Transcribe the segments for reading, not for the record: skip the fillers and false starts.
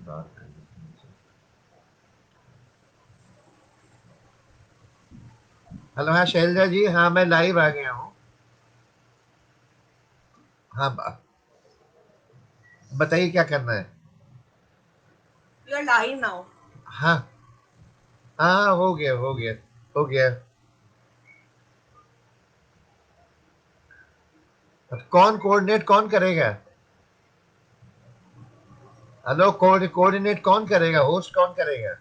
बात करनी है। हेलो, हाँ शैलजा जी, हाँ मैं लाइव आ गया हूँ। हाँ बताइए क्या करना है। You're live now. हाँ हाँ, हो गया हो गया हो गया। अब कौन कोऑर्डिनेट कौन करेगा? हेलो, कोऑर्डिनेट कौन करेगा, होस्ट कौन करेगा?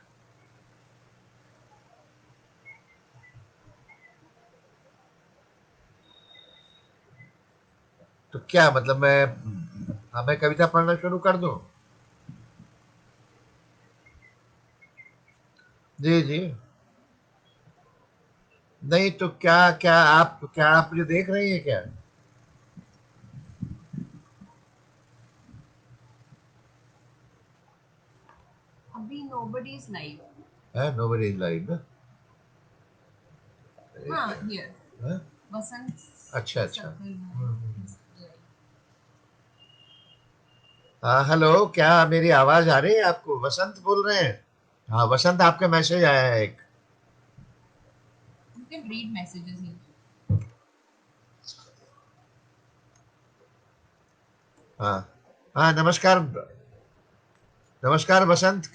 तो क्या मतलब मैं, हाँ मैं कविता पढ़ना शुरू कर दूं? जी जी। नहीं तो क्या आप मुझे देख रही हैं क्या? Abhi nobody is live. है, नोबडी इज लाइव ना? हाँ, here. हाँ? Vasant अच्छा अच्छा। circle hmm. is live. हाँ हेलो, क्या मेरी आवाज आ रही है आपको? वसंत बोल रहे हैं। हाँ वसंत, आपका मैसेज आया है एक। You can read messages here. हाँ हाँ, नमस्कार। नमस्कार वसंत।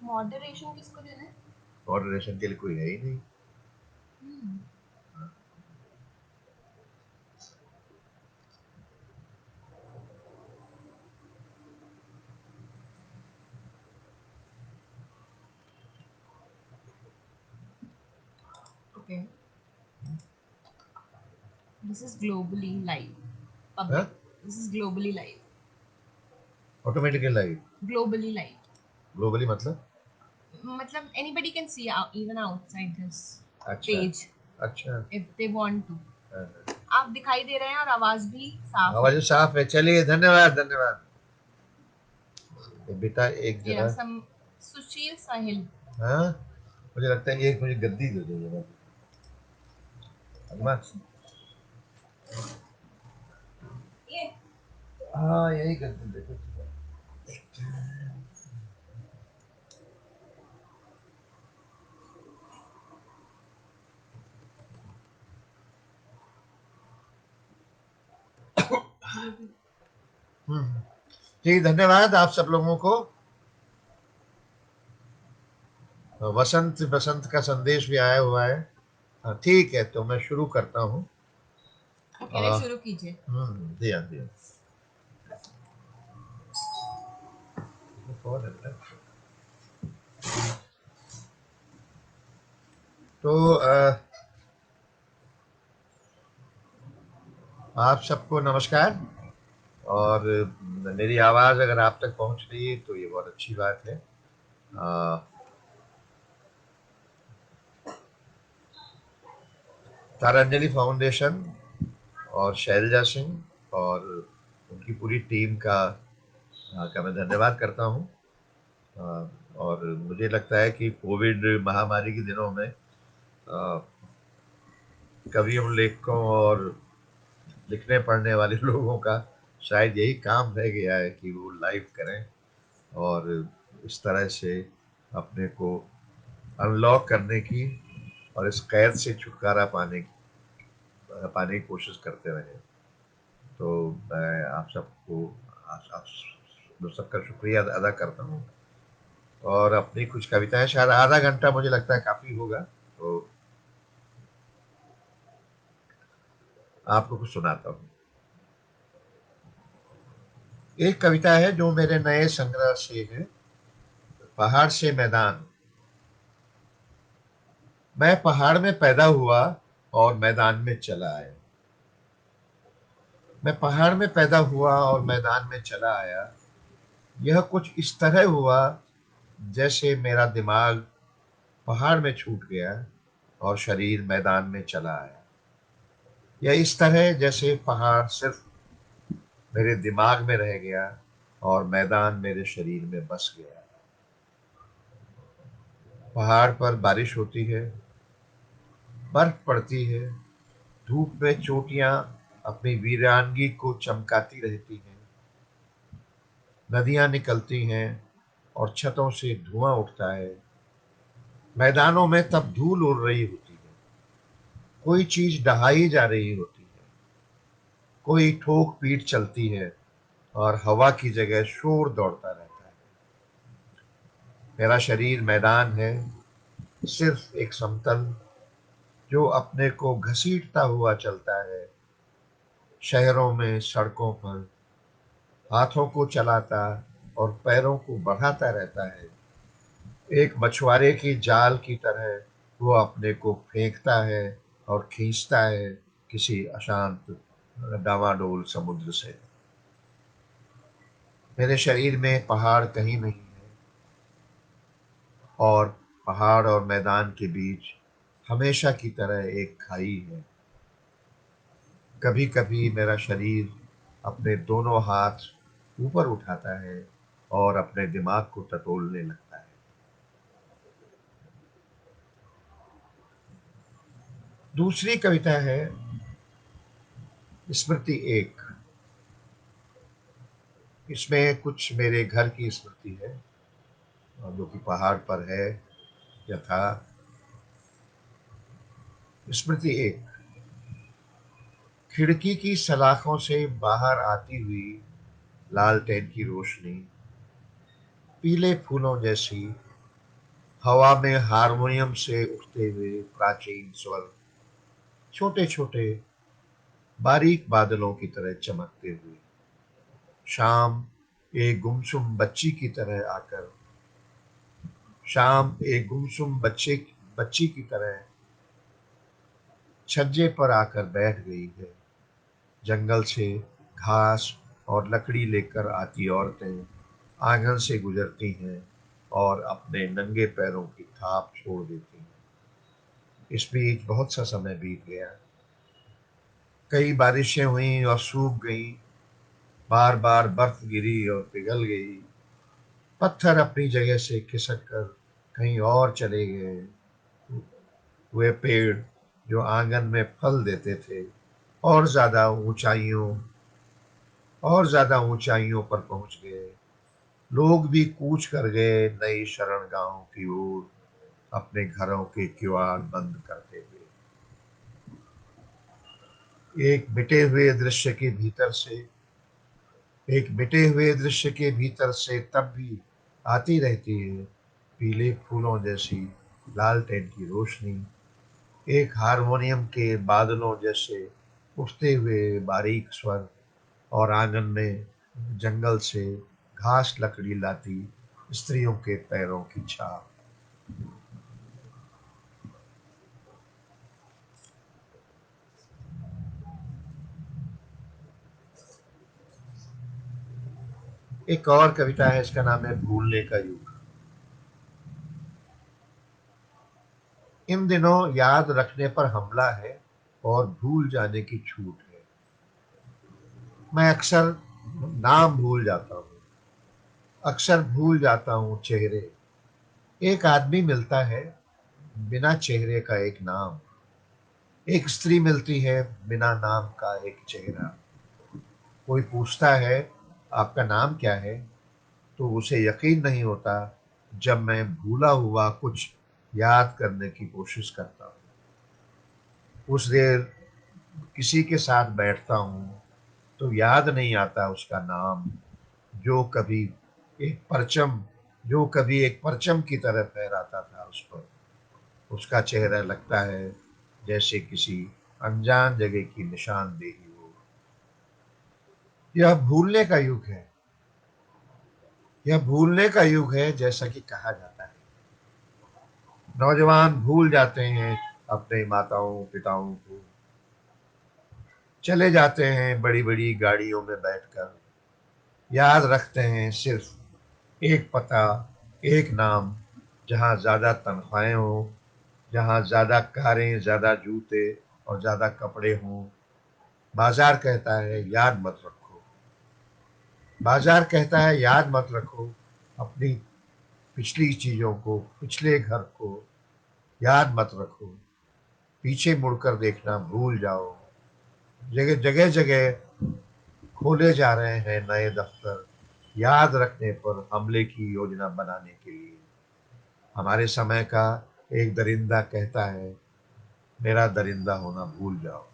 Moderation किसको देना है? मॉडरेशन के लिए कोई है ही नहीं। Hmm. Okay. This is globally live. हाँ, Public. This is globally live. Automatically live. Globally live. Globally मतलब? मतलब anybody can see out, even outside this अच्छा page अच्छा। if they want to. हाँ, आप दिखाई दे रहे हैं और आवाज भी साफ आवाज है. साफ है, चलिए धन्यवाद धन्यवाद। ये बेटा एक Yeah, जरा। some सुशील साहिल. हाँ, मुझे लगता है ये मुझे गद्दी दे दो जरा। अम्मा। अच्छा. ये हाँ यही गद्दी देखो। हम्म। जी धन्यवाद आप सब लोगों को। वसंत बसंत का संदेश भी आया हुआ है। हाँ ठीक है, तो मैं शुरू करता हूँ। वो कह रहे आ, शुरू कीजिए. दिया दिया। कौन है बेटा? तो आप सबको नमस्कार। और मेरी आवाज अगर आप तक पहुंच रही है तो ये बहुत अच्छी बात है। आ, तारांजलि फाउंडेशन और शैलजा सिंह और उनकी पूरी टीम का मैं धन्यवाद करता हूँ। आ, और मुझे लगता है कि कोविड महामारी के दिनों में कवियों, लेखकों और लिखने पढ़ने वाले लोगों का शायद यही काम रह गया है कि वो लाइव करें और इस तरह से अपने को अनलॉक करने की और इस कैद से छुटकारा पाने की कोशिश करते रहे। तो मैं आप सबको, आप सबका शुक्रिया अदा करता हूँ। और अपनी कुछ कविताएं, शायद आधा घंटा मुझे लगता है काफी होगा, तो आपको कुछ सुनाता हूँ। एक कविता है जो मेरे नए संग्रह से है। पहाड़ से मैदान। मैं पहाड़ में पैदा हुआ और मैदान में चला आया। मैं पहाड़ में पैदा हुआ और मैदान में चला आया। यह कुछ इस तरह हुआ जैसे मेरा दिमाग पहाड़ में छूट गया और शरीर मैदान में चला आया। यह इस तरह जैसे पहाड़ सिर्फ मेरे दिमाग में रह गया और मैदान मेरे शरीर में बस गया। पहाड़ पर बारिश होती है, बर्फ पड़ती है, धूप में चोटियां अपनी वीरानगी को चमकाती रहती हैं। नदियां निकलती हैं और छतों से धुआं उठता है। मैदानों में तब धूल उड़ रही होती है, कोई चीज ढहाई जा रही होती है, कोई ठोक पीट चलती है और हवा की जगह शोर दौड़ता रहता है। मेरा शरीर मैदान है, सिर्फ एक समतल जो अपने को घसीटता हुआ चलता है, शहरों में सड़कों पर हाथों को चलाता और पैरों को बढ़ाता रहता है। एक मछुआरे की जाल की तरह वो अपने को फेंकता है और खींचता है किसी अशांत डावाडोल समुद्र से। मेरे शरीर में पहाड़ कहीं नहीं है, और पहाड़ और मैदान के बीच हमेशा की तरह एक खाई है। कभी कभी मेरा शरीर अपने दोनों हाथ ऊपर उठाता है और अपने दिमाग को टटोलने लगता है। दूसरी कविता है स्मृति एक। इसमें कुछ मेरे घर की स्मृति है, और जो कि पहाड़ पर है या था। स्मृति एक। खिड़की की सलाखों से बाहर आती हुई लालटेन की रोशनी, पीले फूलों जैसी हवा में हारमोनियम से उठते हुए प्राचीन स्वर, छोटे छोटे बारीक बादलों की तरह चमकते हुए। शाम एक गुमसुम बच्ची की तरह आकर, शाम एक गुमसुम बच्ची की तरह छज्जे पर आकर बैठ गई है। जंगल से घास और लकड़ी लेकर आती औरतें आंगन से गुजरती हैं और अपने नंगे पैरों की थाप छोड़ देती हैं। इस बीच बहुत सा समय बीत गया। कई बारिशें हुई और सूख गई, बार बार बर्फ गिरी और पिघल गई। पत्थर अपनी जगह से खिसक कर कहीं और चले गए। वे पेड़ जो आंगन में फल देते थे और ज्यादा ऊंचाइयों और ज्यादा ऊंचाइयों पर पहुंच गए। लोग भी कूच कर गए नई शरणगाहों की ओर, अपने घरों के किवाड़ बंद करते हुए। एक मिटे हुए दृश्य के भीतर से एक मिटे हुए दृश्य के भीतर से तब भी आती रहती है पीले फूलों जैसी लालटेन की रोशनी, एक हारमोनियम के बादलों जैसे उठते हुए बारीक स्वर, और आंगन में जंगल से घास लकड़ी लाती स्त्रियों के पैरों की छाप। एक और कविता है, इसका नाम है भूलने का युग। इन दिनों याद रखने पर हमला है और भूल जाने की छूट है। मैं अक्सर नाम भूल जाता हूँ, अक्सर भूल जाता हूँ चेहरे। एक आदमी मिलता है, बिना चेहरे का एक नाम। एक स्त्री मिलती है, बिना नाम का एक चेहरा। कोई पूछता है आपका नाम क्या है, तो उसे यकीन नहीं होता जब मैं भूला हुआ कुछ याद करने की कोशिश करता हूँ। उस देर किसी के साथ बैठता हूँ तो याद नहीं आता उसका नाम, जो कभी एक परचम जो कभी एक परचम की तरह फहराता था उस पर। उसका चेहरा लगता है जैसे किसी अनजान जगह की निशानदेही हो। यह भूलने का युग है, यह भूलने का युग है, जैसा कि कहा जाता है। नौजवान भूल जाते हैं अपने माताओं पिताओं को, चले जाते हैं बड़ी बड़ी गाड़ियों में बैठकर। याद रखते हैं सिर्फ एक पता, एक नाम, जहाँ ज्यादा तनख्वाहें हो, जहाँ ज्यादा कारें, ज्यादा जूते और ज्यादा कपड़े हों। बाजार कहता है याद मत रखो, बाजार कहता है याद मत रखो अपनी पिछली चीजों को, पिछले घर को याद मत रखो। पीछे मुड़कर देखना भूल जाओ। जगह जगह जगह खोले जा रहे हैं नए दफ्तर, याद रखने पर हमले की योजना बनाने के लिए। हमारे समय का एक दरिंदा कहता है, मेरा दरिंदा होना भूल जाओ।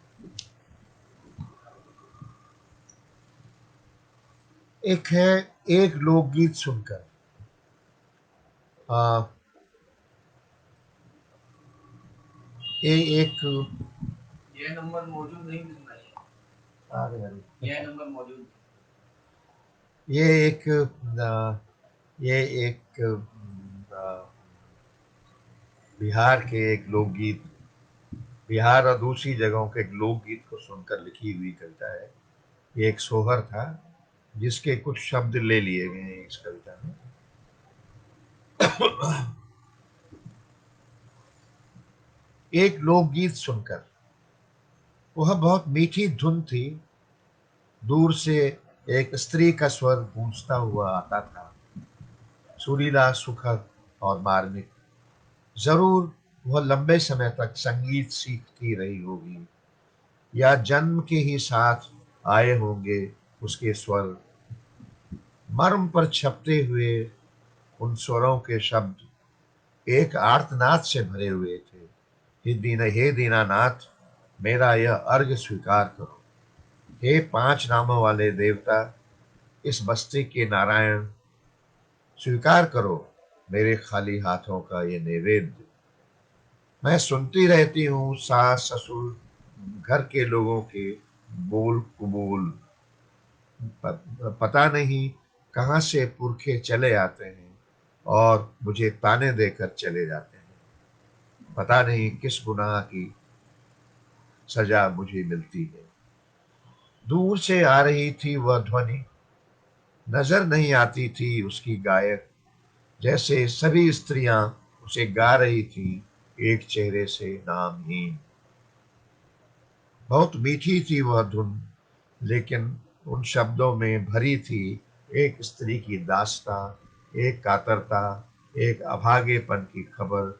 एक है, एक लोकगीत सुनकर। आ, ये एक, ये नंबर मौजूद नहीं मिल रहा है। अरे यह नंबर मौजूद ये एक ये एक बिहार के एक लोकगीत, बिहार और दूसरी जगहों के एक लोकगीत को सुनकर लिखी हुई कविता है। ये एक सोहर था जिसके कुछ शब्द ले लिए गए हैं इस कविता में। एक लोकगीत सुनकर। वह बहुत मीठी धुन थी। दूर से एक स्त्री का स्वर गूंजता हुआ आता था, सुरीला, सुखद और मार्मिक। जरूर वह लंबे समय तक संगीत सीखती रही होगी, या जन्म के ही साथ आए होंगे उसके स्वर। मर्म पर छपते हुए उन स्वरों के शब्द एक आर्तनाद से भरे हुए थे। हे दीनानाथ, मेरा यह अर्घ स्वीकार करो। हे पांच नामों वाले देवता, इस बस्ती के नारायण, स्वीकार करो मेरे खाली हाथों का ये नैवेद्य। मैं सुनती रहती हूँ सास ससुर घर के लोगों के बोल कुबोल। पता नहीं कहाँ से पुरखे चले आते हैं और मुझे ताने देकर चले जाते हैं। पता नहीं किस गुनाह की सजा मुझे मिलती है। दूर से आ रही थी वह ध्वनि, नजर नहीं आती थी उसकी गायक। जैसे सभी स्त्रियां उसे गा रही थी एक चेहरे से नामहीन। बहुत मीठी थी वह धुन, लेकिन उन शब्दों में भरी थी एक स्त्री की दास्तां, एक कातरता, एक अभागेपन की खबर।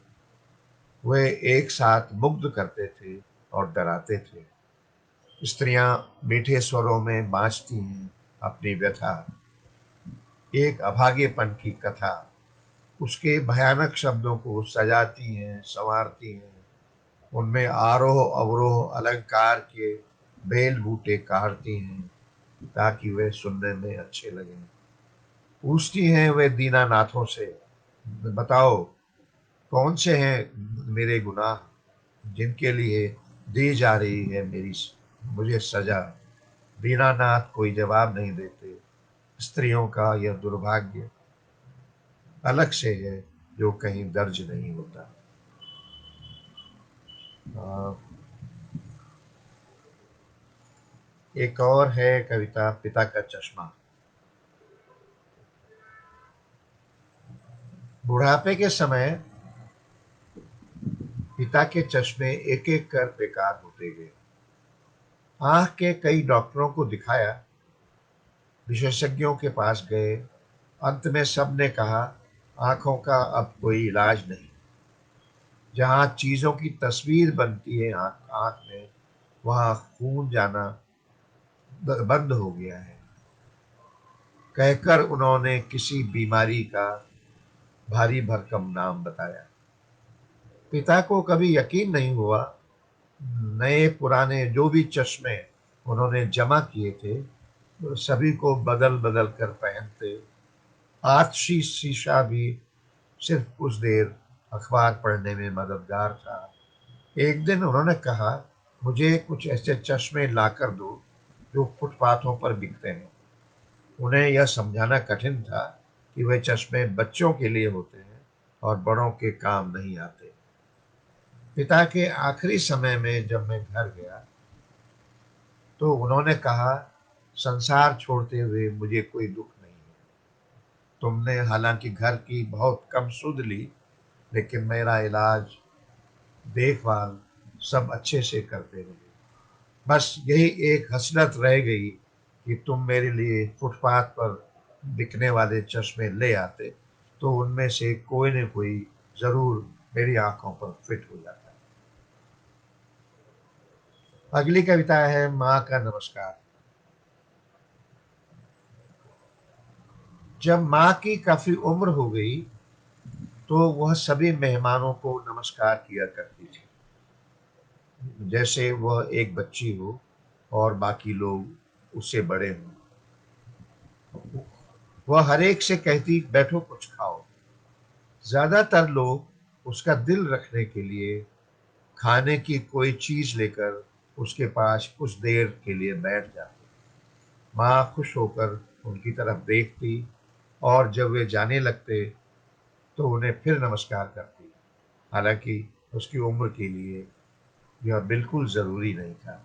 वे एक साथ मुग्ध करते थे और डराते थे। स्त्रियां मीठे स्वरों में बांचती हैं अपनी व्यथा, एक अभागेपन की कथा। उसके भयानक शब्दों को सजाती हैं, संवारती हैं। उनमें आरोह अवरोह अलंकार के बेल बूटे काढ़ती हैं ताकि वे सुनने में अच्छे लगें। पूछती हैं वे दीनानाथों से, बताओ कौन से हैं मेरे गुनाह जिनके लिए दी जा रही है मुझे सजा। दीनानाथ कोई जवाब नहीं देते। स्त्रियों का यह दुर्भाग्य अलग से है जो कहीं दर्ज नहीं होता। आ, एक और है कविता, पिता का चश्मा। बुढ़ापे के समय पिता के चश्मे एक एक कर बेकार होते गए। आंख के कई डॉक्टरों को दिखाया, विशेषज्ञों के पास गए। अंत में सब ने कहा, आंखों का अब कोई इलाज नहीं। जहां चीजों की तस्वीर बनती है आंख आंख में, वहां खून जाना बंद हो गया है। कहकर उन्होंने किसी बीमारी का भारी भरकम नाम बताया। पिता को कभी यकीन नहीं हुआ। नए पुराने जो भी चश्मे उन्होंने जमा किए थे, वो सभी को बदल बदल कर पहनते। आतशी शीशा भी सिर्फ कुछ देर अखबार पढ़ने में मददगार था। एक दिन उन्होंने कहा, मुझे कुछ ऐसे चश्मे लाकर दो जो फुटपाथों पर बिकते हैं। उन्हें यह समझाना कठिन था कि वे चश्मे बच्चों के लिए होते हैं और बड़ों के काम नहीं आते। पिता के आखिरी समय में जब मैं घर गया तो उन्होंने कहा, संसार छोड़ते हुए मुझे कोई दुख नहीं है। तुमने हालांकि घर की बहुत कम सुध ली, लेकिन मेरा इलाज, देखभाल सब अच्छे से करते रहे। बस यही एक हसरत रह गई कि तुम मेरे लिए फुटपाथ पर बिकने वाले चश्मे ले आते तो उनमें से कोई न कोई जरूर मेरी आंखों पर फिट हो जाता। अगली कविता है माँ का नमस्कार। जब माँ की काफी उम्र हो गई तो वह सभी मेहमानों को नमस्कार किया करती थी, जैसे वह एक बच्ची हो और बाकी लोग उससे बड़े हों। वह हर एक से कहती, बैठो कुछ खाओ। ज्यादातर लोग उसका दिल रखने के लिए खाने की कोई चीज लेकर उसके पास कुछ देर के लिए बैठ जाते। माँ खुश होकर उनकी तरफ देखती और जब वे जाने लगते तो उन्हें फिर नमस्कार करती। हालांकि उसकी उम्र के लिए यह बिल्कुल जरूरी नहीं था।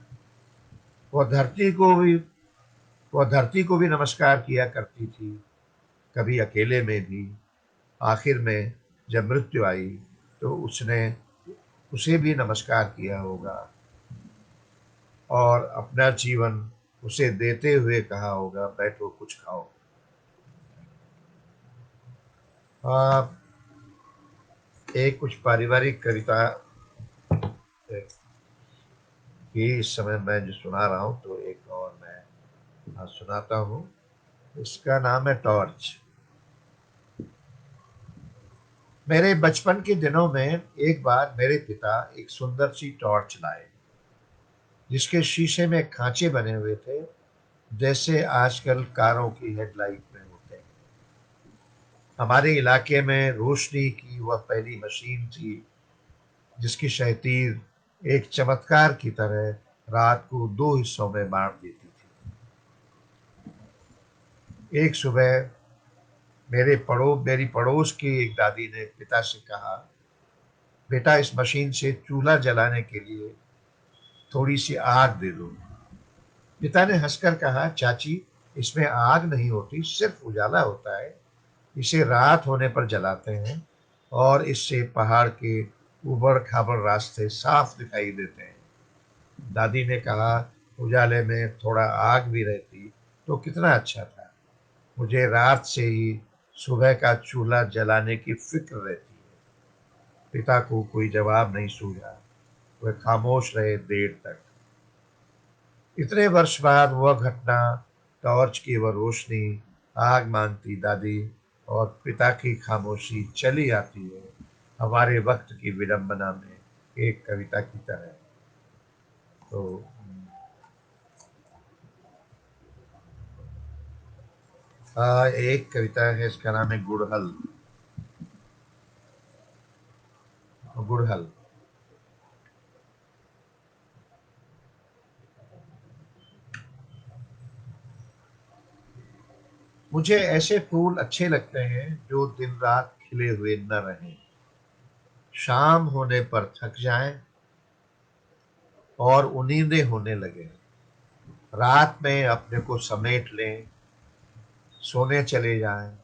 वह धरती को भी वह धरती को भी नमस्कार किया करती थी, कभी अकेले में भी। आखिर में जब मृत्यु आई तो उसने उसे भी नमस्कार किया होगा और अपना जीवन उसे देते हुए कहा होगा, बैठो कुछ खाओ। आ, एक कुछ पारिवारिक कविता की इस समय मैं जो सुना रहा हूँ, तो एक और मैं सुनाता हूँ। इसका नाम है टॉर्च। मेरे बचपन के दिनों में एक बार मेरे पिता एक सुंदर सी टॉर्च लाए, जिसके शीशे में खांचे बने हुए थे, जैसे आजकल कारों की हेडलाइट में होते हैं। हमारे इलाके में रोशनी की वह पहली मशीन थी, जिसकी शहतीर एक चमत्कार की तरह रात को दो हिस्सों में बांट देती थी। एक सुबह मेरी पड़ोस की एक दादी ने पिता से कहा, बेटा इस मशीन से चूल्हा जलाने के लिए थोड़ी सी आग दे दो। पिता ने हंसकर कहा, चाची इसमें आग नहीं होती, सिर्फ उजाला होता है। इसे रात होने पर जलाते हैं और इससे पहाड़ के ऊबड़ खाबड़ रास्ते साफ दिखाई देते हैं। दादी ने कहा, उजाले में थोड़ा आग भी रहती तो कितना अच्छा था। मुझे रात से ही सुबह का चूल्हा जलाने की फिक्र रहती है। पिता को कोई जवाब नहीं सूझा। वह खामोश रहे देर तक। इतने वर्ष बाद वह घटना, टॉर्च की वह रोशनी, आग मांगती दादी और पिता की खामोशी चली आती है हमारे वक्त की विडंबना में एक कविता की तरह। तो एक कविता है, इसका नाम है गुड़हल। गुड़हल। मुझे ऐसे फूल अच्छे लगते हैं जो दिन रात खिले हुए न रहें, शाम होने पर थक जाएं और उनींदे होने लगे, रात में अपने को समेट लें, सोने चले जाएं।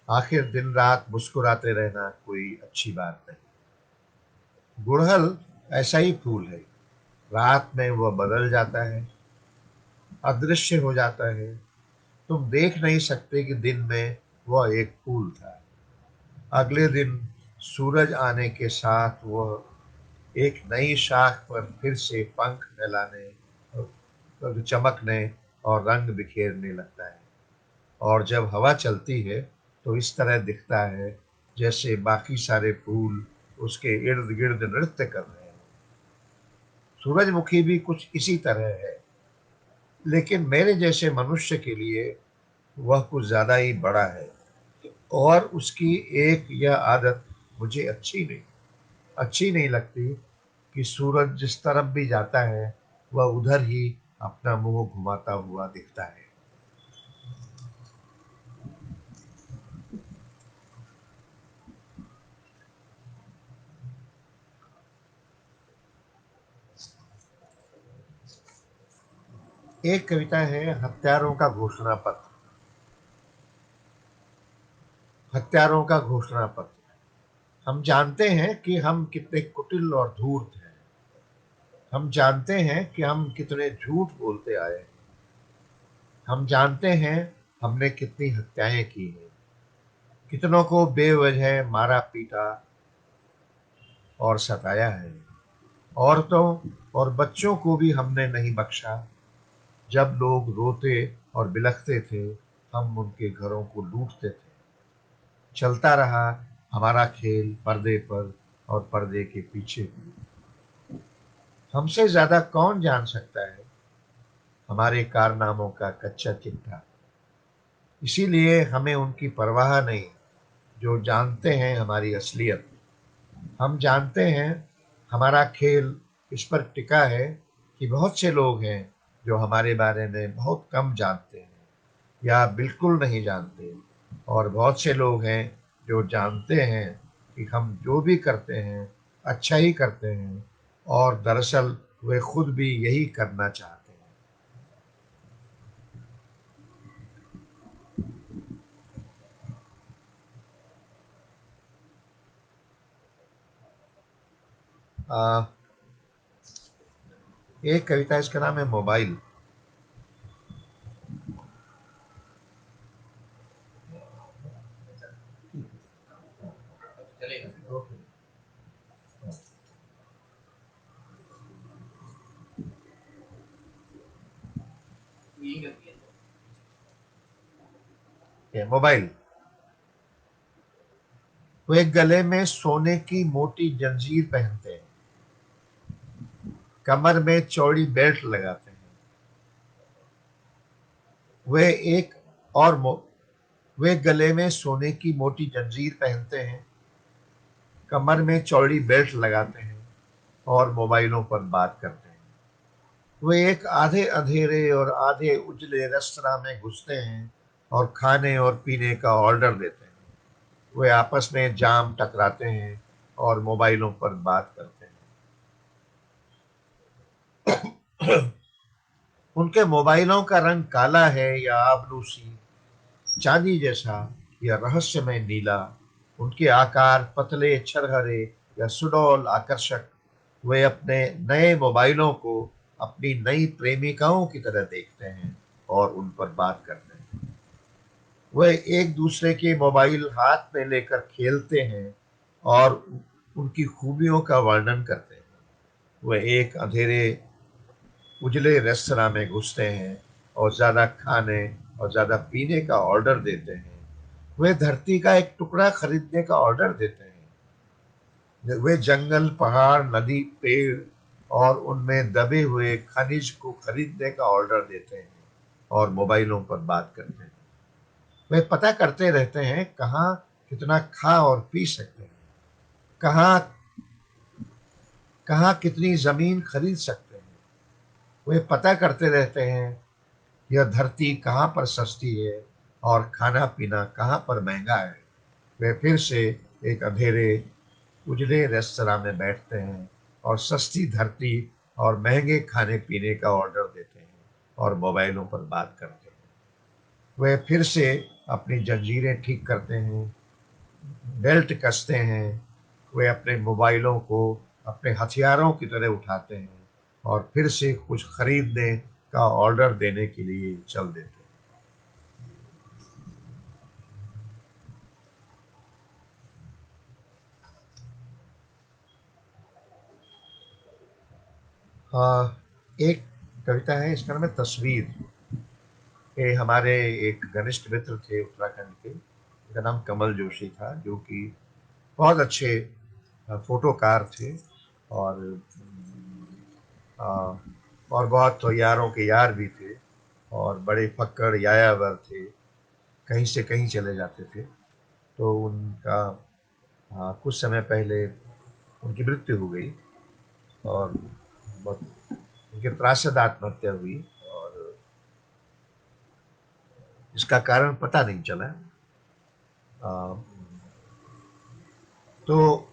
आखिर दिन रात मुस्कुराते रहना कोई अच्छी बात नहीं। गुड़हल ऐसा ही फूल है। रात में वह बदल जाता है, अदृश्य हो जाता है। तुम देख नहीं सकते कि दिन में वह एक फूल था। अगले दिन सूरज आने के साथ वह एक नई शाख पर फिर से पंख फैलाने और चमकने और रंग बिखेरने लगता है। और जब हवा चलती है तो इस तरह दिखता है जैसे बाकी सारे फूल उसके इर्द गिर्द नृत्य कर रहे हैं। सूरजमुखी भी कुछ इसी तरह है, लेकिन मेरे जैसे मनुष्य के लिए वह कुछ ज्यादा ही बड़ा है। और उसकी एक यह आदत मुझे अच्छी नहीं लगती कि सूरज जिस तरफ भी जाता है वह उधर ही अपना मुंह घुमाता हुआ दिखता है। एक कविता है, हत्यारों का घोषणा पत्र। हत्यारों का घोषणा पत्र। हम जानते हैं कि हम कितने कुटिल और धूर्त हैं। हम जानते हैं कि हम कितने झूठ बोलते आए हैं। हम जानते हैं हमने कितनी हत्याएं की हैं, कितनों को बेवजह मारा पीटा और सताया है। औरतों और बच्चों को भी हमने नहीं बख्शा। जब लोग रोते और बिलखते थे हम उनके घरों को लूटते थे। चलता रहा हमारा खेल पर्दे पर और पर्दे के पीछे। हमसे ज्यादा कौन जान सकता है हमारे कारनामों का कच्चा चिट्ठा। इसीलिए हमें उनकी परवाह नहीं जो जानते हैं हमारी असलियत। हम जानते हैं हमारा खेल इस पर टिका है कि बहुत से लोग हैं जो हमारे बारे में बहुत कम जानते हैं या बिल्कुल नहीं जानते, और बहुत से लोग हैं जो जानते हैं कि हम जो भी करते हैं अच्छा ही करते हैं, और दरअसल वे खुद भी यही करना चाहते हैं। आ, एक कविता, इसका नाम है मोबाइल। चलेगा। यही करती है। ये मोबाइल। वे गले में सोने की मोटी जंजीर पहनते हैं, कमर में चौड़ी बेल्ट लगाते हैं। वे एक और वे गले में सोने की मोटी जंजीर पहनते हैं, कमर में चौड़ी बेल्ट लगाते हैं और मोबाइलों पर बात करते हैं। वे एक आधे अंधेरे और आधे उजले रेस्तरां में घुसते हैं और खाने और पीने का ऑर्डर देते हैं। वे आपस में जाम टकराते हैं और मोबाइलों पर बात करते हैं। उनके मोबाइलों का रंग काला है या आबनूसी, चांदी जैसा या रहस्यमय नीला। उनके आकार पतले छरहरे या सुडौल आकर्षक। वे अपने नए मोबाइलों को अपनी नई प्रेमिकाओं की तरह देखते हैं और उन पर बात करते हैं। वे एक दूसरे के मोबाइल हाथ में लेकर खेलते हैं और उनकी खूबियों का वर्णन करते हैं। वे एक अंधेरे उजले रेस्तरां में घुसते हैं और ज्यादा खाने और ज्यादा पीने का ऑर्डर देते हैं। वे धरती का एक टुकड़ा खरीदने का ऑर्डर देते हैं। वे जंगल, पहाड़, नदी, पेड़ और उनमें दबे हुए खनिज को खरीदने का ऑर्डर देते हैं और मोबाइलों पर बात करते हैं। वे पता करते रहते हैं कहाँ कितना खा और पी सकते हैं, कहाँ कहाँ कितनी जमीन खरीद सकते हैं। वे पता करते रहते हैं यह धरती कहाँ पर सस्ती है और खाना पीना कहाँ पर महंगा है। वे फिर से एक अंधेरे उजले रेस्तरां में बैठते हैं और सस्ती धरती और महंगे खाने पीने का ऑर्डर देते हैं और मोबाइलों पर बात करते हैं। वे फिर से अपनी जंजीरें ठीक करते हैं, बेल्ट कसते हैं। वे अपने मोबाइलों को अपने हथियारों की तरह उठाते हैं और फिर से कुछ खरीदने का ऑर्डर देने के लिए चल देते हैं। एक कविता है, इसका नाम है तस्वीर। ये हमारे एक घनिष्ठ मित्र थे उत्तराखंड के, उनका नाम कमल जोशी था, जो कि बहुत अच्छे फोटोकार थे और आ, और बहुत तो यारों के यार भी थे और बड़े फक्कड़ यायावर थे, कहीं से कहीं चले जाते थे। तो उनका कुछ समय पहले उनकी मृत्यु हो गई और बहुत उनके त्रासद आत्महत्या हुई, और इसका कारण पता नहीं चला। आ, तो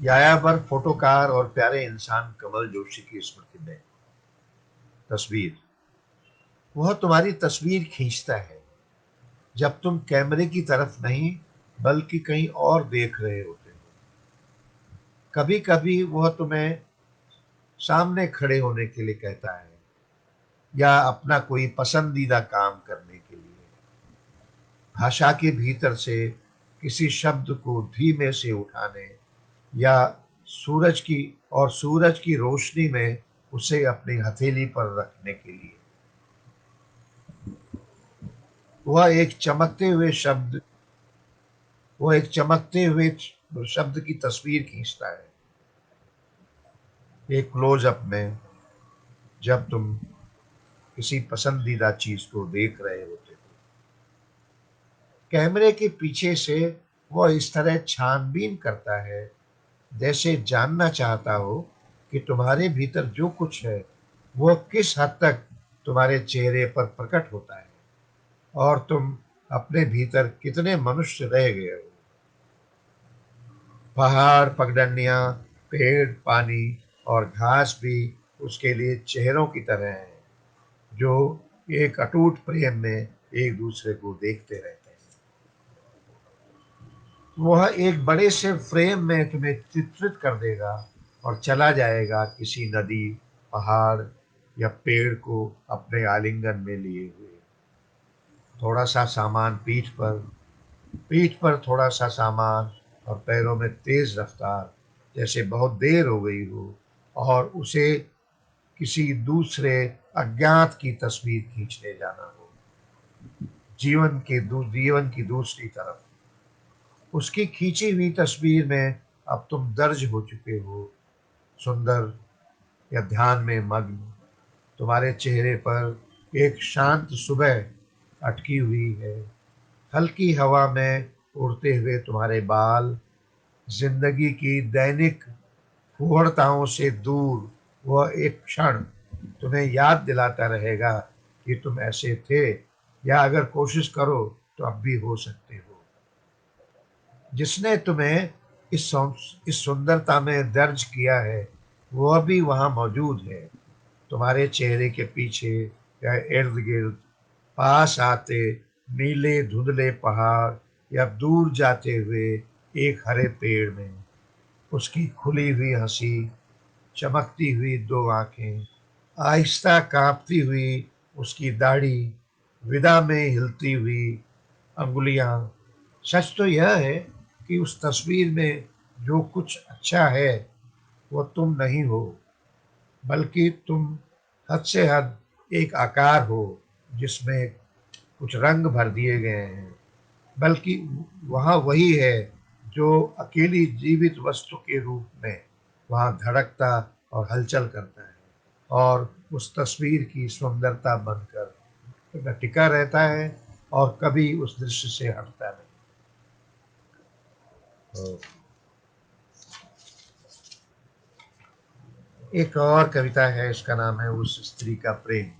यायावर फोटोकार और प्यारे इंसान कमल जोशी की स्मृति में तस्वीर। वह तुम्हारी तस्वीर खींचता है जब तुम कैमरे की तरफ नहीं बल्कि कहीं और देख रहे होते हो। कभी कभी वह तुम्हें सामने खड़े होने के लिए कहता है या अपना कोई पसंदीदा काम करने के लिए। भाषा के भीतर से किसी शब्द को धीमे से उठाने या सूरज की रोशनी में उसे अपनी हथेली पर रखने के लिए। वह एक चमकते हुए शब्द वो एक चमकते हुए शब्द की तस्वीर खींचता है एक क्लोजअप में, जब तुम किसी पसंदीदा चीज को देख रहे होते हो। कैमरे के पीछे से वह इस तरह छानबीन करता है जैसे जानना चाहता हो कि तुम्हारे भीतर जो कुछ है वह किस हद तक तुम्हारे चेहरे पर प्रकट होता है और तुम अपने भीतर कितने मनुष्य रह गए हो। पहाड़, पगडंडियां, पेड़, पानी और घास भी उसके लिए चेहरों की तरह हैं, जो एक अटूट प्रेम में एक दूसरे को देखते रहते हैं। वह एक बड़े से फ्रेम में तुम्हें चित्रित कर देगा और चला जाएगा किसी नदी, पहाड़ या पेड़ को अपने आलिंगन में लिए हुए। थोड़ा सा सामान पीठ पर थोड़ा सा सामान और पैरों में तेज रफ्तार, जैसे बहुत देर हो गई हो और उसे किसी दूसरे अज्ञात की तस्वीर खींचने जाना हो। जीवन की दूसरी तरफ उसकी खींची हुई तस्वीर में अब तुम दर्ज हो चुके हो, सुंदर या ध्यान में मग्न। तुम्हारे चेहरे पर एक शांत सुबह अटकी हुई है, हल्की हवा में उड़ते हुए तुम्हारे बाल, जिंदगी की दैनिक फूहड़ताओं से दूर। वह एक क्षण तुम्हें याद दिलाता रहेगा कि तुम ऐसे थे, या अगर कोशिश करो तो अब भी हो सकते हो। जिसने तुम्हें इस सुंदरता में दर्ज किया है वह भी वहां मौजूद है, तुम्हारे चेहरे के पीछे या इर्द गिर्द। पास आते नीले धुंधले पहाड़ या दूर जाते हुए एक हरे पेड़ में उसकी खुली हुई हंसी, चमकती हुई दो आंखें, आहिस्ता कांपती हुई उसकी दाढ़ी, विदा में हिलती हुई अंगुलियां। सच तो यह है कि उस तस्वीर में जो कुछ अच्छा है वो तुम नहीं हो, बल्कि तुम हद से हद एक आकार हो जिसमें कुछ रंग भर दिए गए हैं। बल्कि वहाँ वही है जो अकेली जीवित वस्तु के रूप में वहाँ धड़कता और हलचल करता है और उस तस्वीर की सुंदरता बनकर वह टिका रहता है और कभी उस दृश्य से हटता नहीं। एक और कविता है, इसका नाम है उस स्त्री का प्रेम।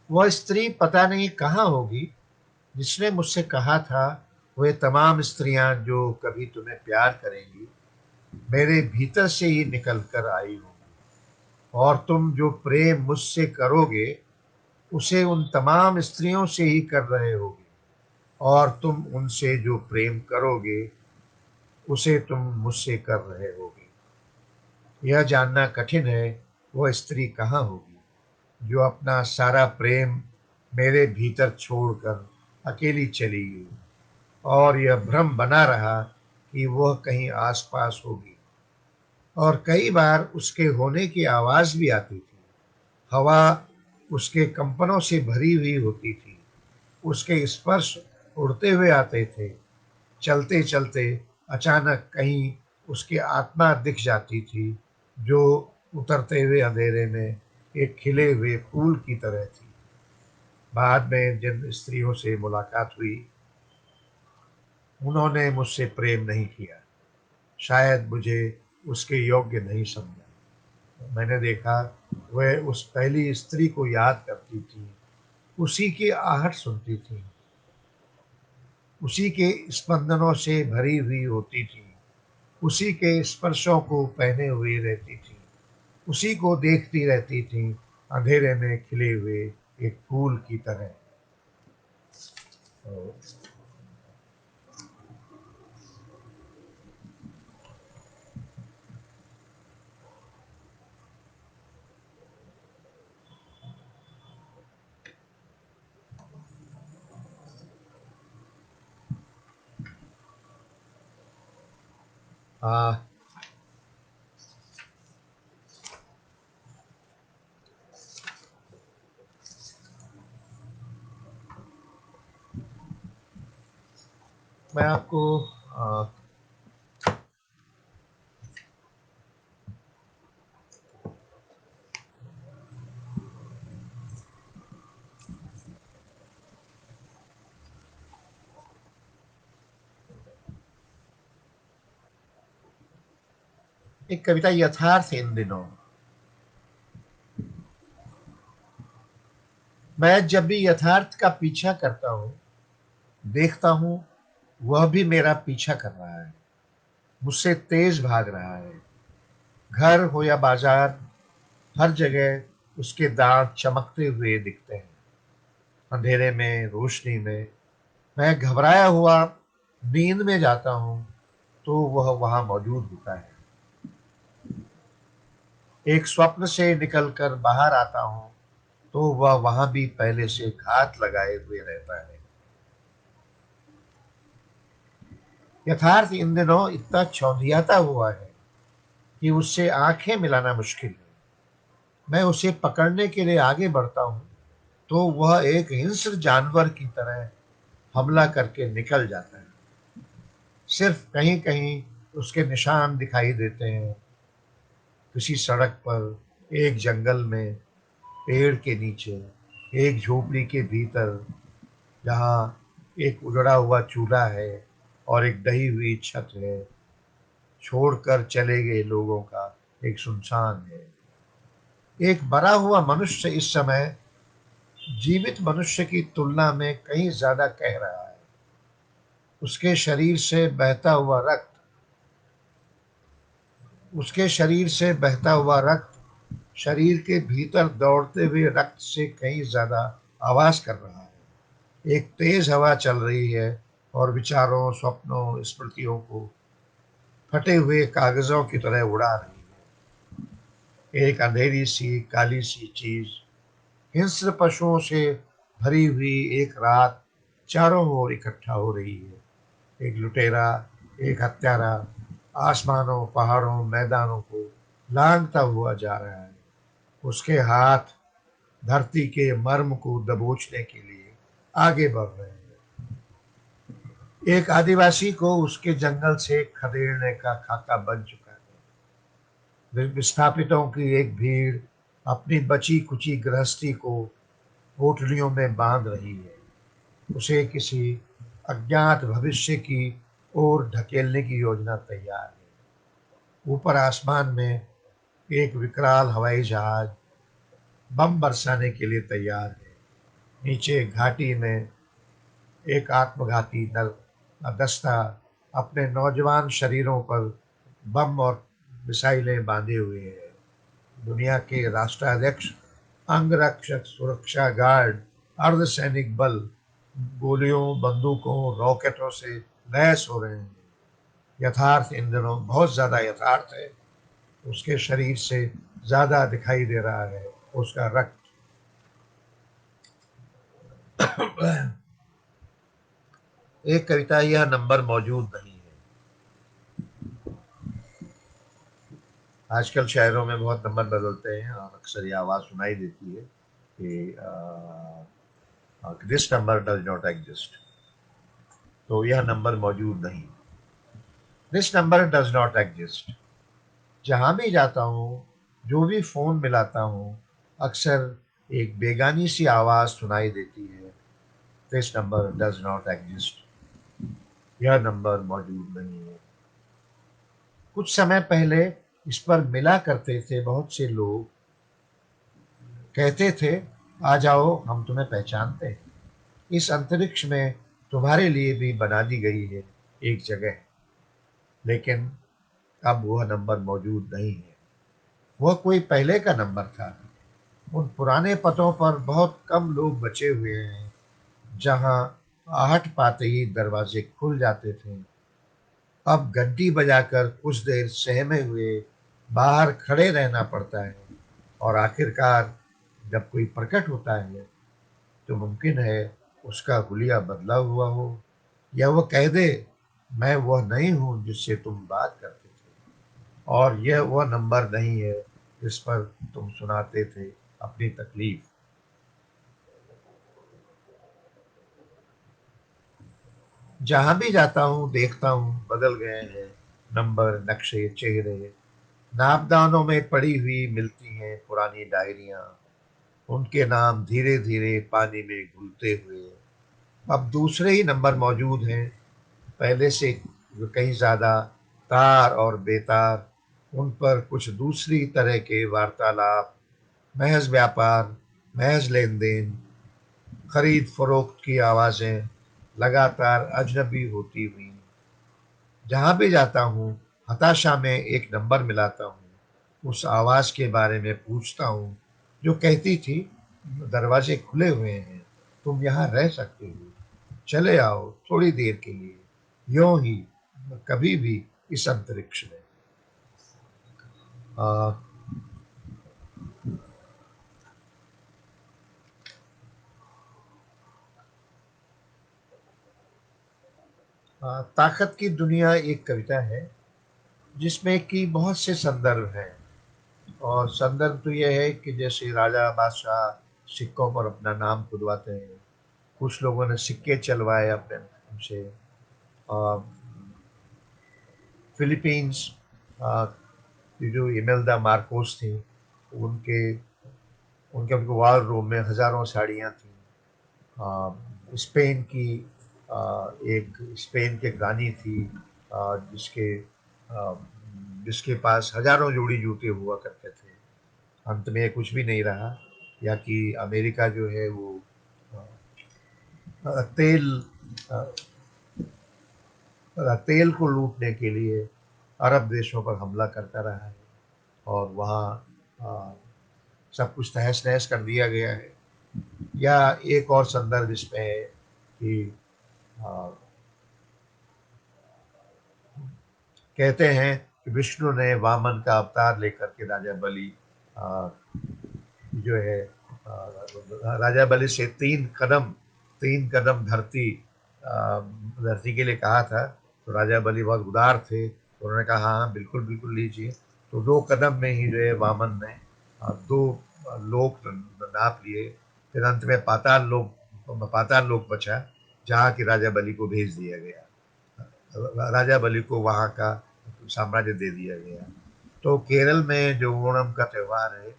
वह स्त्री पता नहीं कहाँ होगी जिसने मुझसे कहा था वे तमाम स्त्रियां जो कभी तुम्हें प्यार करेंगी मेरे भीतर से ही निकल कर आई होंगी, और तुम जो प्रेम मुझसे करोगे उसे उन तमाम स्त्रियों से ही कर रहे होगे, और तुम उनसे जो प्रेम करोगे उसे तुम मुझसे कर रहे होगे। यह जानना कठिन है वह स्त्री कहाँ होगी जो अपना सारा प्रेम मेरे भीतर छोड़कर अकेली चली गई, और यह भ्रम बना रहा कि वह कहीं आसपास होगी। और कई बार उसके होने की आवाज भी आती थी। हवा उसके कंपनों से भरी हुई होती थी, उसके स्पर्श उड़ते हुए आते थे। चलते चलते अचानक कहीं उसकी आत्मा दिख जाती थी, जो उतरते हुए अंधेरे में एक खिले हुए फूल की तरह थी। बाद में जिन स्त्रियों से मुलाकात हुई उन्होंने मुझसे प्रेम नहीं किया, शायद मुझे उसके योग्य नहीं समझा। मैंने देखा वह उस पहली स्त्री को याद करती थी, उसी की आहट सुनती थी, उसी के स्पंदनों से भरी हुई होती थी, उसी के स्पर्शों को पहने हुए रहती थी, उसी को देखती रहती थी अंधेरे में खिले हुए एक फूल की तरह। तो, हाँ, मैं आपको एक कविता यथार्थ इन दिनों। मैं जब भी यथार्थ का पीछा करता हूँ, देखता हूँ वह भी मेरा पीछा कर रहा है, मुझसे तेज भाग रहा है। घर हो या बाजार, हर जगह उसके दांत चमकते हुए दिखते हैं। अंधेरे में, रोशनी में मैं घबराया हुआ नींद में जाता हूँ तो वह वहां मौजूद होता है। एक स्वप्न से निकलकर बाहर आता हूँ तो वह वहां भी पहले से घात लगाए हुए रहता है। यथार्थ इन दिनों इतना चौंधियाता हुआ है कि उससे आंखें मिलाना मुश्किल है। मैं उसे पकड़ने के लिए आगे बढ़ता हूँ तो वह एक हिंस्र जानवर की तरह हमला करके निकल जाता है। सिर्फ कहीं कहीं उसके निशान दिखाई देते हैं, किसी सड़क पर, एक जंगल में, पेड़ के नीचे, एक झोपड़ी के भीतर, जहाँ एक उजड़ा हुआ चूल्हा है और एक ढही हुई छत है। छोड़कर चले गए लोगों का एक सुनसान है। एक मरा हुआ मनुष्य इस समय जीवित मनुष्य की तुलना में कहीं ज्यादा कह रहा है। उसके शरीर से बहता हुआ रक्त उसके शरीर से बहता हुआ रक्त शरीर के भीतर दौड़ते हुए रक्त से कहीं ज्यादा आवाज कर रहा है। एक तेज हवा चल रही है और विचारों, स्वप्नों, स्मृतियों को फटे हुए कागजों की तरह उड़ा रही है। एक अंधेरी सी काली सी चीज, हिंस्र पशुओं से भरी हुई एक रात चारों ओर इकट्ठा हो रही है। एक लुटेरा, एक हत्यारा आसमानों, पहाड़ों, मैदानों को लांघता हुआ जा रहा है। उसके हाथ धरती के मर्म को दबोचने के लिए आगे बढ़ रहे हैं। एक आदिवासी को उसके जंगल से खदेड़ने का खाका बन चुका है। विस्थापितों की एक भीड़ अपनी बची कुची गृहस्थी को पोटलियों में बांध रही है, उसे किसी अज्ञात भविष्य की ओर ढकेलने की योजना तैयार है। ऊपर आसमान में एक विकराल हवाई जहाज बम बरसाने के लिए तैयार है। नीचे घाटी में एक आत्मघाती दस्ता अपने नौजवान शरीरों पर बम और मिसाइलें बांधे हुए है। दुनिया के राष्ट्राध्यक्ष, अंगरक्षक, सुरक्षा गार्ड, अर्धसैनिक बल गोलियों, बंदूकों, रॉकेटों से लैस हो रहे हैं। यथार्थ इन दिनों बहुत ज्यादा यथार्थ है। उसके शरीर से ज्यादा दिखाई दे रहा है उसका रक्त। एक कविता, यह नंबर मौजूद नहीं है। आजकल शहरों में बहुत नंबर बदलते हैं और अक्सर ये आवाज सुनाई देती है कि this number does not exist. तो यह नंबर मौजूद नहीं। This number does not exist. जहां भी जाता हूँ, जो भी फोन मिलाता हूँ, अक्सर एक बेगानी सी आवाज सुनाई देती है, this number does not exist. यह नंबर मौजूद नहीं है। कुछ समय पहले इस पर मिला करते थे बहुत से लोग, कहते थे आ जाओ हम तुम्हें पहचानते हैं, इस अंतरिक्ष में तुम्हारे लिए भी बना दी गई है एक जगह। लेकिन अब वह नंबर मौजूद नहीं है। वह कोई पहले का नंबर था। उन पुराने पतों पर बहुत कम लोग बचे हुए हैं जहां आहट पाते ही दरवाजे खुल जाते थे। अब घंटी बजाकर कुछ देर सहमे हुए बाहर खड़े रहना पड़ता है और आखिरकार जब कोई प्रकट होता है तो मुमकिन है उसका हुलिया बदला हुआ हो, या वह कह दे मैं वह नहीं हूं जिससे तुम बात करते थे, और यह वह नंबर नहीं है जिस पर तुम सुनाते थे अपनी तकलीफ। जहाँ भी जाता हूँ देखता हूँ बदल गए हैं नंबर, नक्शे, चेहरे। नापदानों में पड़ी हुई मिलती हैं पुरानी डायरियाँ, उनके नाम धीरे धीरे पानी में घुलते हुए। अब दूसरे ही नंबर मौजूद हैं, पहले से कहीं ज़्यादा तार और बेतार। उन पर कुछ दूसरी तरह के वार्तालाप, महज व्यापार, महज लेन देन, खरीद फरोख्त की आवाज़ें लगातार अजनबी होती हुई। जहाँ भी जाता हूँ हताशा में एक नंबर मिलाता हूँ, उस आवाज़ के बारे में पूछता हूँ जो कहती थी दरवाजे खुले हुए हैं, तुम यहाँ रह सकते हो, चले आओ थोड़ी देर के लिए, यूं ही कभी भी इस अंतरिक्ष में। आ, ताकत की दुनिया एक कविता है जिसमें कि बहुत से संदर्भ हैं। और संदर्भ तो यह है कि जैसे राजा बादशाह सिक्कों पर अपना नाम खुदवाते हैं, कुछ लोगों ने सिक्के चलवाए अपने नाम से। फिलीपींस की जो इमेल्दा मार्कोस थी, उनके उनके उनके वॉर रूम में हजारों साड़ियाँ थीं। स्पेन की एक स्पेन के रानी थी, जिसके जिसके पास हजारों जोड़ी जूते हुआ करते थे। अंत में कुछ भी नहीं रहा। या कि अमेरिका जो है वो तेल अ, तेल को लूटने के लिए अरब देशों पर हमला करता रहा है, और वहाँ अ, सब कुछ तहस नहस कर दिया गया है। या एक और संदर्भ इसमें है कि अ, कहते हैं कि विष्णु ने वामन का अवतार लेकर के राजा बलि अ, जो है राजा बलि से 3 कदम धरती के लिए कहा था। तो राजा बलि बहुत उदार थे, तो उन्होंने कहा हाँ बिल्कुल बिल्कुल लीजिए। तो 2 कदम में ही जो है वामन ने 2 लोक नाप लिए। फिर अंत में पाताल लोक बचा, जहाँ की राजा बलि को भेज दिया गया, राजा बलि को वहाँ का साम्राज्य दे दिया गया। तो केरल में जो ओणम का त्यौहार है,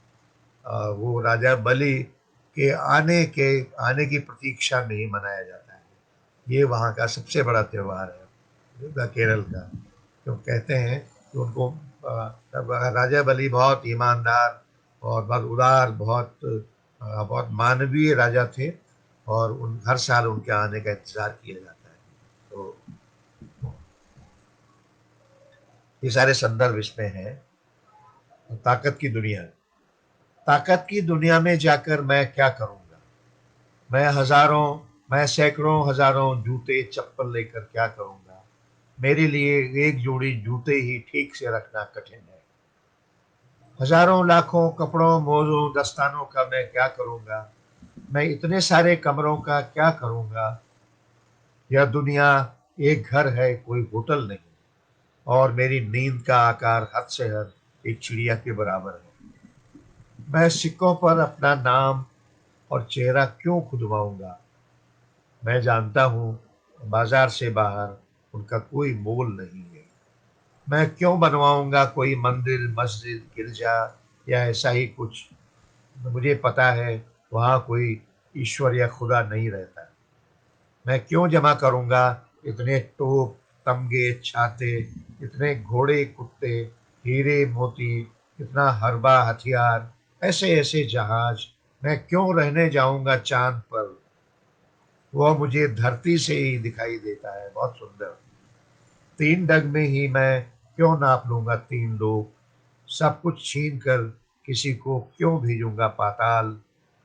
वो राजा बलि के आने की प्रतीक्षा में ही मनाया जाता है। ये वहाँ का सबसे बड़ा त्यौहार है केरल का। तो कहते हैं कि उनको राजा बलि बहुत ईमानदार और बहुत उदार, बहुत मानवीय राजा थे, और उन हर साल उनके आने का इंतजार किया जाता है। तो ये सारे संदर्भ इसमें हैं। ताकत की दुनिया, ताकत की दुनिया में जाकर मैं क्या करूँगा? मैं हज़ारों मैं सैकड़ों हज़ारों जूते चप्पल लेकर क्या करूँगा? मेरे लिए एक जोड़ी जूते ही ठीक से रखना कठिन है। हज़ारों लाखों कपड़ों, मोज़ों, दस्तानों का मैं क्या करूँगा? मैं इतने सारे कमरों का क्या करूँगा? यह दुनिया एक घर है, कोई होटल नहीं, और मेरी नींद का आकार हद से हद एक चिड़िया के बराबर है। मैं सिक्कों पर अपना नाम और चेहरा क्यों खुदवाऊँगा? मैं जानता हूँ बाजार से बाहर उनका कोई मोल नहीं है। मैं क्यों बनवाऊंगा कोई मंदिर, मस्जिद, गिरजा या ऐसा ही कुछ? मुझे पता है वहाँ कोई ईश्वर या खुदा नहीं रहता। मैं क्यों जमा करूंगा इतने तोप, तमगे, छाते, इतने घोड़े, कुत्ते, हीरे, मोती, इतना हरबा हथियार, ऐसे ऐसे जहाज? मैं क्यों रहने जाऊंगा चांद पर? वह मुझे धरती से ही दिखाई देता है बहुत सुंदर। 3 डग में ही मैं क्यों नाप लूंगा 3 लोग? सब कुछ छीन कर किसी को क्यों भेजूंगा पाताल?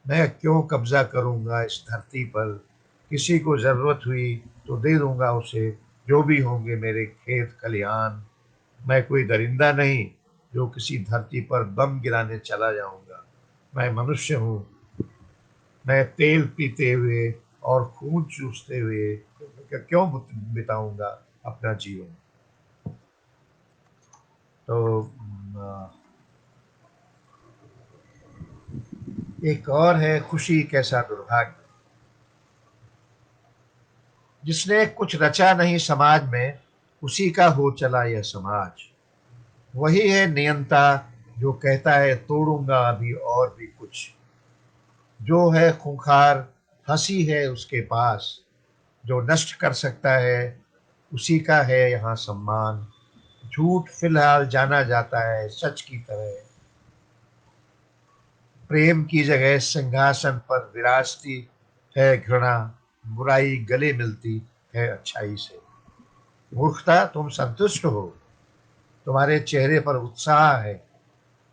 मैं क्यों कब्जा करूंगा इस धरती पर? किसी को जरूरत हुई तो दे दूंगा उसे, जो भी होंगे मेरे खेत खलिहान। मैं कोई दरिंदा नहीं जो किसी धरती पर बम गिराने चला जाऊंगा। मैं मनुष्य हूँ। मैं तेल पीते हुए और खून चूसते हुए क्यों बिताऊंगा अपना जीवन? तो एक और है खुशी कैसा दुर्भाग्य। जिसने कुछ रचा नहीं समाज में, उसी का हो चला यह समाज। वही है नियंता जो कहता है तोड़ूंगा अभी और भी कुछ। जो है खूंखार हंसी है उसके पास, जो नष्ट कर सकता है उसी का है यहाँ सम्मान। झूठ फिलहाल जाना जाता है सच की तरह, प्रेम की जगह सिंहासन पर विराजती है घृणा। बुराई गले मिलती है अच्छाई से। मूर्खता तुम संतुष्ट हो, तुम्हारे चेहरे पर उत्साह है।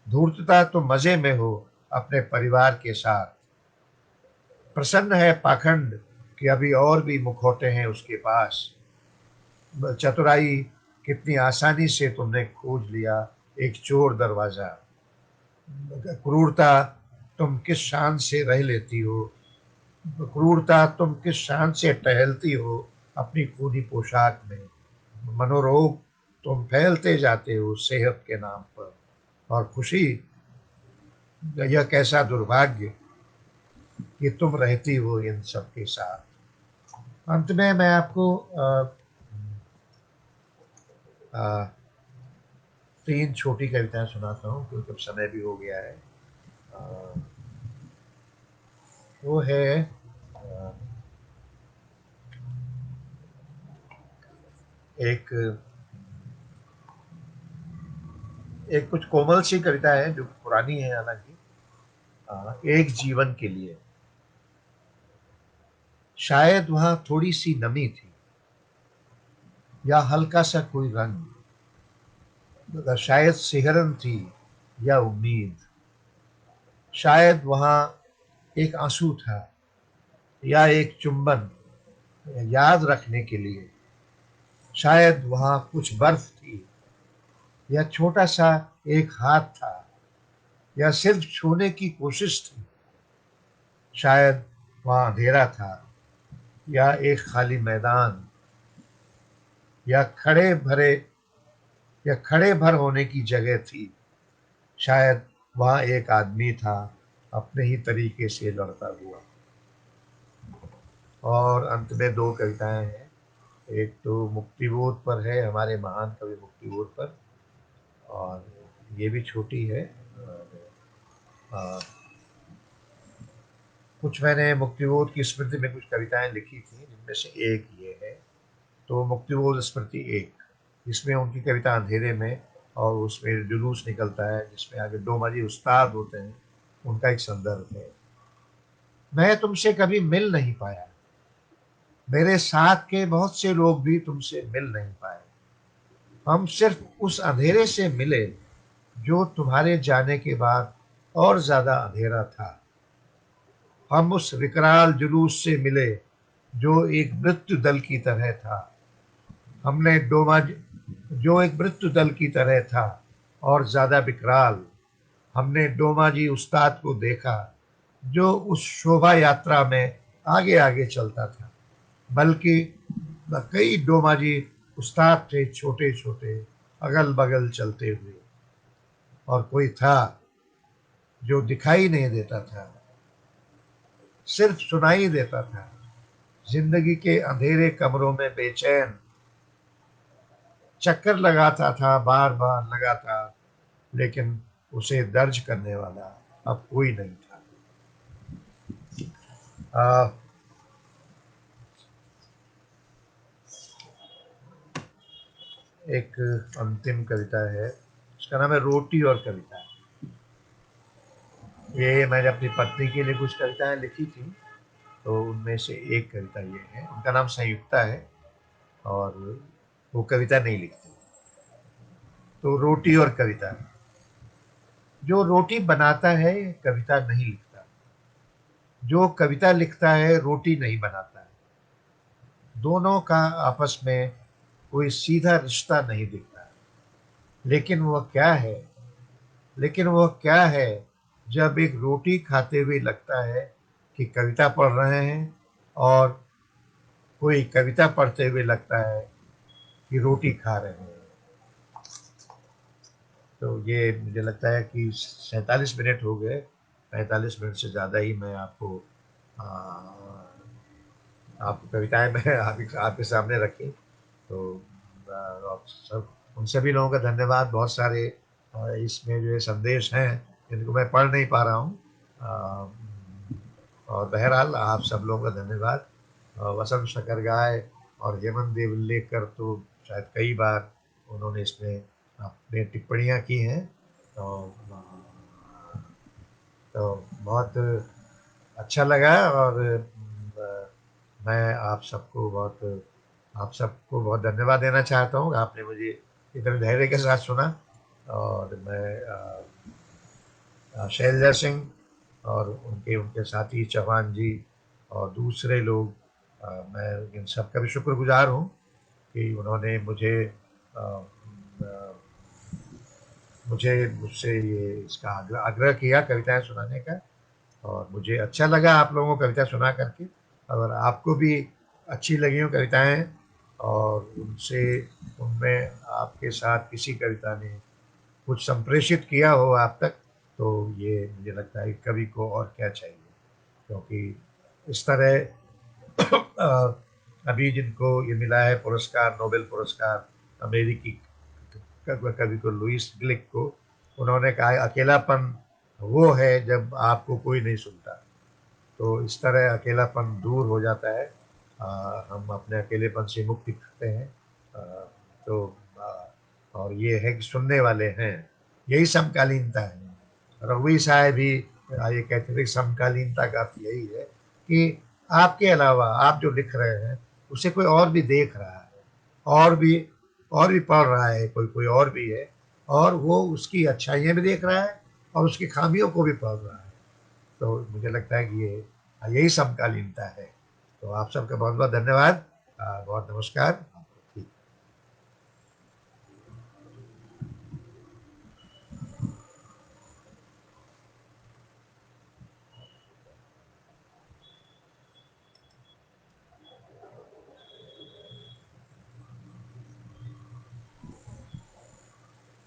धूर्तता तुम मजे में हो अपने परिवार के साथ। प्रसन्न है पाखंड कि अभी और भी मुखौटे हैं उसके पास। चतुराई कितनी आसानी से तुमने खोज लिया एक चोर दरवाजा। क्रूरता तुम किस शान से रह लेती हो, क्रूरता तुम किस शान से टहलती हो अपनी खूनी पोशाक में। मनोरोग तुम फैलते जाते हो सेहत के नाम पर। और खुशी, यह कैसा दुर्भाग्य कि तुम रहती हो इन सब के साथ। अंत में मैं आपको अ, तीन छोटी कविताएं सुनाता हूँ क्योंकि अब समय भी हो गया है। अ, वो है एक एक कुछ कोमल सी कविता है जो पुरानी है हालांकि। एक जीवन के लिए। शायद वहां थोड़ी सी नमी थी या हल्का सा कोई रंग, मगर शायद सिहरन थी या उम्मीद। शायद वहां एक आंसू था या एक चुंबन याद रखने के लिए। शायद वहां कुछ बर्फ थी या छोटा सा एक हाथ था या सिर्फ छूने की कोशिश थी। शायद वहां अंधेरा था या एक खाली मैदान, या खड़े भर होने की जगह थी। शायद वहां एक आदमी था अपने ही तरीके से लड़ता हुआ। और अंत में दो कविताएं हैं। एक तो मुक्तिबोध पर है, हमारे महान कवि मुक्तिबोध पर, और ये भी छोटी है। और, आ, कुछ मैंने मुक्तिबोध की स्मृति में कुछ कविताएं लिखी थी जिनमें से एक ये है। तो मुक्तिबोध स्मृति एक, इसमें उनकी कविता अंधेरे में, और उसमें जुलूस निकलता है जिसमें आगे दो माजी उस्ताद होते हैं, उनका एक संदर्भ है। मैं तुमसे कभी मिल नहीं पाया, मेरे साथ के बहुत से लोग भी तुमसे मिल नहीं पाए। हम सिर्फ उस अंधेरे से मिले जो तुम्हारे जाने के बाद और ज्यादा अंधेरा था। हम उस विकराल जुलूस से मिले जो एक मृत्यु दल की तरह था। हमने डोमा जो एक मृत्यु दल की तरह था और ज्यादा विकराल। हमने डोमाजी उस्ताद को देखा जो उस शोभा यात्रा में आगे आगे चलता था। बल्कि कई डोमाजी उस्ताद थे छोटे छोटे, अगल बगल चलते हुए। और कोई था जो दिखाई नहीं देता था, सिर्फ सुनाई देता था। जिंदगी के अंधेरे कमरों में बेचैन चक्कर लगाता था, बार बार लगातार, लेकिन उसे दर्ज करने वाला अब कोई नहीं था। आ, एक अंतिम कविता है, उसका नाम है रोटी और कविता। ये मैंने अपनी पत्नी के लिए कुछ कविताएं लिखी थी, तो उनमें से एक कविता ये है। उनका नाम संयुक्ता है और वो कविता नहीं लिखती। तो रोटी और कविता। जो रोटी बनाता है कविता नहीं लिखता, जो कविता लिखता है रोटी नहीं बनाता है। दोनों का आपस में कोई सीधा रिश्ता नहीं दिखता। लेकिन वह क्या है, लेकिन वह क्या है जब एक रोटी खाते हुए लगता है कि कविता पढ़ रहे हैं, और कोई कविता पढ़ते हुए लगता है कि रोटी खा रहे हैं। तो ये मुझे लगता है कि 47 मिनट हो गए। 45 मिनट से ज़्यादा ही मैं आपको आ, आपकी कविताएँ मैं आपके सामने रखी। तो आप सब उन सभी लोगों का धन्यवाद। बहुत सारे इसमें जो है संदेश हैं जिनको मैं पढ़ नहीं पा रहा हूँ। और बहरहाल आप सब लोगों का धन्यवाद। वसंत शकरगाय और हेमंत देव उल्लेकर तो शायद कई बार उन्होंने इसमें अपनी टिप्पणियाँ की हैं। तो बहुत अच्छा लगा। और मैं आप सबको बहुत धन्यवाद देना चाहता हूँ। आपने मुझे इतने धैर्य के साथ सुना। और मैं शैलजा सिंह और उनके उनके साथी चौहान जी और दूसरे लोग, मैं इन सब का भी शुक्रगुजार हूँ कि उन्होंने मुझसे ये इसका आग्रह आग्रह किया कविताएं सुनाने का। और मुझे अच्छा लगा आप लोगों को कविता सुना करके। अगर आपको भी अच्छी लगी हो कविताएं और उनसे उनमें आपके साथ किसी कविता ने कुछ संप्रेषित किया हो आप तक, तो ये मुझे लगता है कि कवि को और क्या चाहिए। क्योंकि इस तरह अभी जिनको ये मिला है पुरस्कार, नोबेल पुरस्कार, अमेरिकी कवि को, लुइस ग्लिक को, उन्होंने कहा है अकेलापन वो है जब आपको कोई नहीं सुनता। तो इस तरह अकेलापन दूर हो जाता है। हम अपने अकेलेपन से मुक्ति पाते हैं। अ, तो और ये है कि सुनने वाले हैं, यही समकालीनता है। रघुवीर साहब भी ये कहते थे कि समकालीनता का अर्थ यही है कि आपके अलावा आप जो लिख रहे हैं उसे कोई और भी देख रहा है, और भी और भी पढ़ रहा है, कोई कोई और भी है, और वो उसकी अच्छाइयाँ भी देख रहा है और उसकी खामियों को भी पढ़ रहा है। तो मुझे लगता है कि ये यही समकालीनता है। तो आप सबका बहुत बहुत धन्यवाद। बहुत नमस्कार।